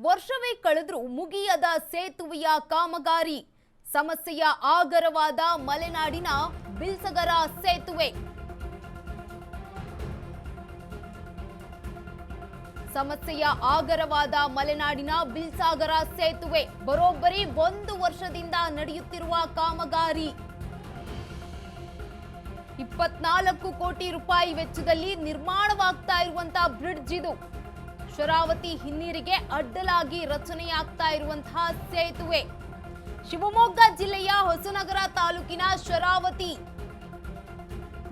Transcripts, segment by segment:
ವರ್ಷವೇ ಕಳೆದ್ರೂ ಮುಗಿಯದ ಸೇತುವೆಯ ಕಾಮಗಾರಿ. ಸಮಸ್ಯೆಯ ಆಗರವಾದ ಮಲೆನಾಡಿನ ಬಿಲ್ಸಗರ ಸೇತುವೆ. ಸಮಸ್ಯೆಯ ಆಗರವಾದ ಮಲೆನಾಡಿನ ಬಿಲ್ಸಾಗರ ಸೇತುವೆ ಬರೋಬ್ಬರಿ 1 ವರ್ಷದಿಂದ ನಡೆಯುತ್ತಿರುವ ಕಾಮಗಾರಿ. 24 ಕೋಟಿ ರೂಪಾಯಿ ವೆಚ್ಚದಲ್ಲಿ ನಿರ್ಮಾಣವಾಗ್ತಾ ಇರುವಂತಹ ಬ್ರಿಡ್ಜ್ ಇದು. ಶರಾವತಿ ಹಿನ್ನೀರಿಗೆ ಅಡ್ಡಲಾಗಿ ರಚನೆಯಾಗ್ತಾ ಇರುವಂತಹ ಸೇತುವೆ. ಶಿವಮೊಗ್ಗ ಜಿಲ್ಲೆಯ ಹೊಸನಗರ ತಾಲೂಕಿನ ಶರಾವತಿ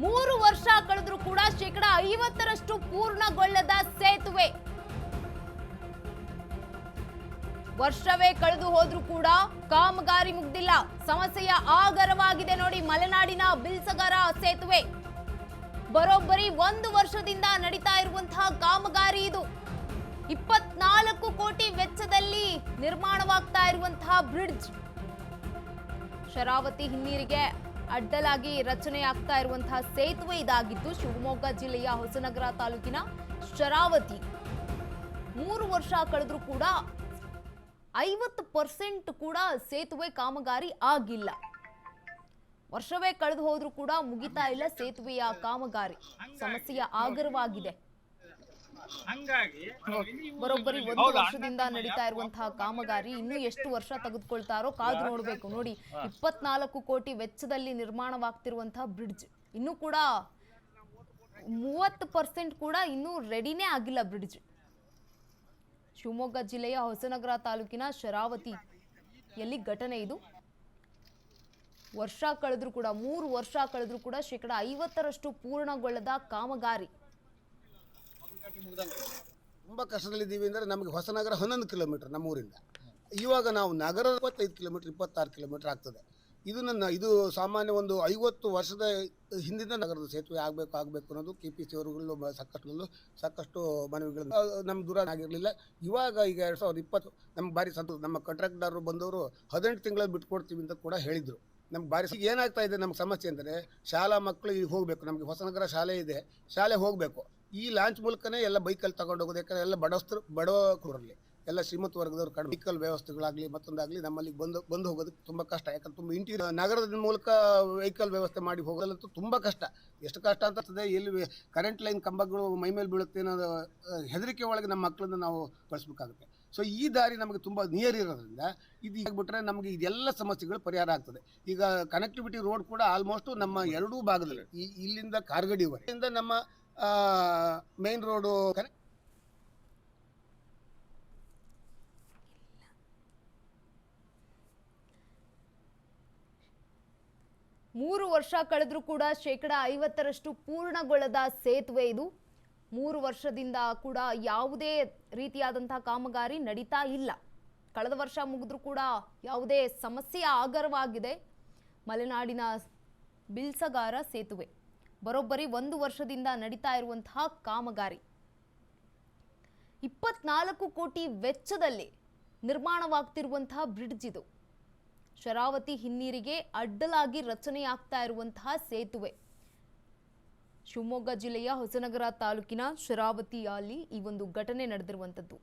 3 ವರ್ಷ ಕಳೆದ್ರೂ ಕೂಡ 50% ಪೂರ್ಣಗೊಳ್ಳದ ಸೇತುವೆ. ವರ್ಷವೇ ಕಳೆದು ಹೋದ್ರೂ ಕೂಡ ಕಾಮಗಾರಿ ಮುಗ್ದಿಲ್ಲ. ಸಮಸ್ಯೆಯ ಆಗರವಾಗಿದೆ ನೋಡಿ ಮಲೆನಾಡಿನ ಬಿಲ್ಸಗರ ಸೇತುವೆ. ಬರೋಬ್ಬರಿ 1 ವರ್ಷದಿಂದ ನಡೀತಾ ಇರುವಂತಹ ಕಾಮಗಾರಿ ಇದು. 24 ಕೋಟಿ ವೆಚ್ಚದಲ್ಲಿ ನಿರ್ಮಾಣವಾಗ್ತಾ ಇರುವಂತಹ ಬ್ರಿಡ್ಜ್. ಶರಾವತಿ ಹಿನ್ನೀರಿಗೆ ಅಡ್ಡಲಾಗಿ ರಚನೆಯಾಗ್ತಾ ಇರುವಂತಹ ಸೇತುವೆ ಇದಾಗಿದ್ದು ಶಿವಮೊಗ್ಗ ಜಿಲ್ಲೆಯ ಹೊಸನಗರ ತಾಲೂಕಿನ ಶರಾವತಿ 3 ವರ್ಷ ಕಳೆದ್ರೂ ಕೂಡ 50% ಕೂಡ ಸೇತುವೆ ಕಾಮಗಾರಿ ಆಗಿಲ್ಲ. ವರ್ಷವೇ ಕಳೆದು ಹೋದ್ರೂ ಕೂಡ ಮುಗಿತಾ ಇಲ್ಲ ಸೇತುವೆಯ ಕಾಮಗಾರಿ. ಸಮಸ್ಯೆಯ ಆಗರವಾಗಿದೆ. ಬರೋಬ್ಬರಿ 1 ವರ್ಷದಿಂದ ನಡೀತಾ ಇರುವಂತಹ ಕಾಮಗಾರಿ ಇನ್ನು ಎಷ್ಟು ವರ್ಷ ತೆಗೆದುಕೊಳ್ತಾರೋ ಕಾದು ನೋಡ್ಬೇಕು. ನೋಡಿ 24 ಕೋಟಿ ವೆಚ್ಚದಲ್ಲಿ ನಿರ್ಮಾಣವಾಗ್ತಿರುವಂತಹ ಬ್ರಿಡ್ಜ್ ಇನ್ನು ಕೂಡ 30% ಕೂಡ ಇನ್ನೂ ರೆಡಿನೇ ಆಗಿಲ್ಲ ಬ್ರಿಡ್ಜ್. ಶಿವಮೊಗ್ಗ ಜಿಲ್ಲೆಯ ಹೊಸನಗರ ತಾಲೂಕಿನ ಶರಾವತಿಯಲ್ಲಿ ಘಟನೆ ಇದು. ವರ್ಷ ಕಳೆದ್ರೂ ಕೂಡ 3 ವರ್ಷ ಕಳೆದ್ರೂ ಕೂಡ 50% ಪೂರ್ಣಗೊಳ್ಳದ ಕಾಮಗಾರಿ. ತುಂಬ ಕಷ್ಟದಲ್ಲಿದ್ದೀವಿ ಅಂದರೆ ನಮಗೆ ಹೊಸನಗರ 11 ಕಿಲೋಮೀಟರ್ ನಮ್ಮೂರಿಂದ. ಇವಾಗ ನಾವು ನಗರದ 25 ಕಿಲೋಮೀಟರ್ 26 ಕಿಲೋಮೀಟರ್ ಆಗ್ತದೆ. ಇದು ಸಾಮಾನ್ಯ ಒಂದು 50 ವರ್ಷದ ಹಿಂದಿನ ನಗರದ ಸೇತುವೆ ಆಗಬೇಕು ಅನ್ನೋದು KPC ಅವರುಗಳು ಸಾಕಷ್ಟು ಮನವಿಗಳು ನಮ್ಗೆ ದೂರ ಆಗಿರಲಿಲ್ಲ. ಈಗ 2020 ನಮ್ಗೆ ಭಾರಿ ಸಂತೋಷ. ನಮ್ಮ ಕಾಂಟ್ರಾಕ್ಟರ್ ಬಂದವರು 18 ತಿಂಗಳಲ್ಲಿ ಬಿಟ್ಕೊಡ್ತೀವಿ ಅಂತ ಕೂಡ ಹೇಳಿದರು. ನಮ್ಗೆ ಭಾರಿ ಏನಾಗ್ತಾ ಇದೆ ನಮ್ಗೆ ಸಮಸ್ಯೆ ಅಂದರೆ ಶಾಲಾ ಮಕ್ಕಳು ಈಗ ಹೋಗಬೇಕು. ನಮಗೆ ಹೊಸನಗರ ಶಾಲೆ ಇದೆ, ಶಾಲೆ ಹೋಗಬೇಕು. ಈ ಲಾಂಚ್ ಮೂಲಕನೇ ಎಲ್ಲ ಬೈಕಲ್ಲಿ ತಗೊಂಡು ಹೋಗೋದು. ಯಾಕಂದರೆ ಎಲ್ಲ ಬಡ ಕೂರಲ್ಲಿ ಎಲ್ಲ ಶ್ರೀಮಂತ ವರ್ಗದವ್ರು ಕಡಿಮೆ ವೆಹಿಕಲ್ ವ್ಯವಸ್ಥೆಗಳಾಗಲಿ ಮತ್ತೊಂದಾಗಲಿ ನಮ್ಮಲ್ಲಿ ಬಂದು ಹೋಗೋದಕ್ಕೆ ತುಂಬ ಕಷ್ಟ. ಯಾಕಂದ್ರೆ ತುಂಬ ಇಂಟೀರಿಯರ್ ನಗರದ ಮೂಲಕ ವೆಹಿಕಲ್ ವ್ಯವಸ್ಥೆ ಮಾಡಿ ಹೋಗೋದಂತೂ ತುಂಬ ಕಷ್ಟ. ಎಷ್ಟು ಕಷ್ಟ ಅಂತಂತದೆ, ಎಲ್ಲಿ ಕರೆಂಟ್ ಲೈನ್ ಕಂಬಗಳು ಮೈ ಮೇಲೆ ಬೀಳುತ್ತೆ ಅನ್ನೋದು ಹೆದರಿಕೆ ಒಳಗೆ ನಮ್ಮ ಮಕ್ಕಳನ್ನ ನಾವು ಕಳಿಸ್ಬೇಕಾಗುತ್ತೆ. ಸೊ ಈ ದಾರಿ ನಮಗೆ ತುಂಬ ನಿಯರ್ ಇರೋದ್ರಿಂದ ಇದು ಆಗ್ಬಿಟ್ರೆ ನಮಗೆ ಇದೆಲ್ಲ ಸಮಸ್ಯೆಗಳು ಪರಿಹಾರ ಆಗ್ತದೆ. ಈಗ ಕನೆಕ್ಟಿವಿಟಿ ರೋಡ್ ಕೂಡ ಆಲ್ಮೋಸ್ಟ್ ನಮ್ಮ ಎರಡೂ ಭಾಗದಲ್ಲಿ ಇಲ್ಲಿಂದ ಕಾರ್ಗಡಿವರೆಯಿಂದ ನಮ್ಮ ಮೇನ್ ರೋಡು 3 ವರ್ಷ ಕಳೆದ್ರೂ ಕೂಡ 50% ಪೂರ್ಣಗೊಳ್ಳದ ಸೇತುವೆ ಇದು. 3 ವರ್ಷದಿಂದ ಕೂಡ ಯಾವುದೇ ರೀತಿಯಾದಂತಹ ಕಾಮಗಾರಿ ನಡೀತಾ ಇಲ್ಲ. ಕಳೆದ ವರ್ಷ ಮುಗಿದ್ರೂ ಕೂಡ ಯಾವುದೇ ಸಮಸ್ಯೆ ಆಗರವಾಗಿದೆ ಮಲೆನಾಡಿನ ಬಿಲ್ಸಗಾರ ಸೇತುವೆ. ಬರೋಬ್ಬರಿ 1 ವರ್ಷದಿಂದ ನಡೀತಾ ಇರುವಂತಹ ಕಾಮಗಾರಿ 24 ಕೋಟಿ ವೆಚ್ಚದಲ್ಲಿ ನಿರ್ಮಾಣವಾಗ್ತಿರುವಂತಹ ಬ್ರಿಡ್ಜ್ ಇದು. ಶರಾವತಿ ಹಿನ್ನೀರಿಗೆ ಅಡ್ಡಲಾಗಿ ರಚನೆಯಾಗ್ತಾ ಇರುವಂತಹ ಸೇತುವೆ. ಶಿವಮೊಗ್ಗ ಜಿಲ್ಲೆಯ ಹೊಸನಗರ ತಾಲೂಕಿನ ಶರಾವತಿಯಲ್ಲಿ ಈ ಒಂದು ಘಟನೆ ನಡೆದಿರುವಂತದ್ದು.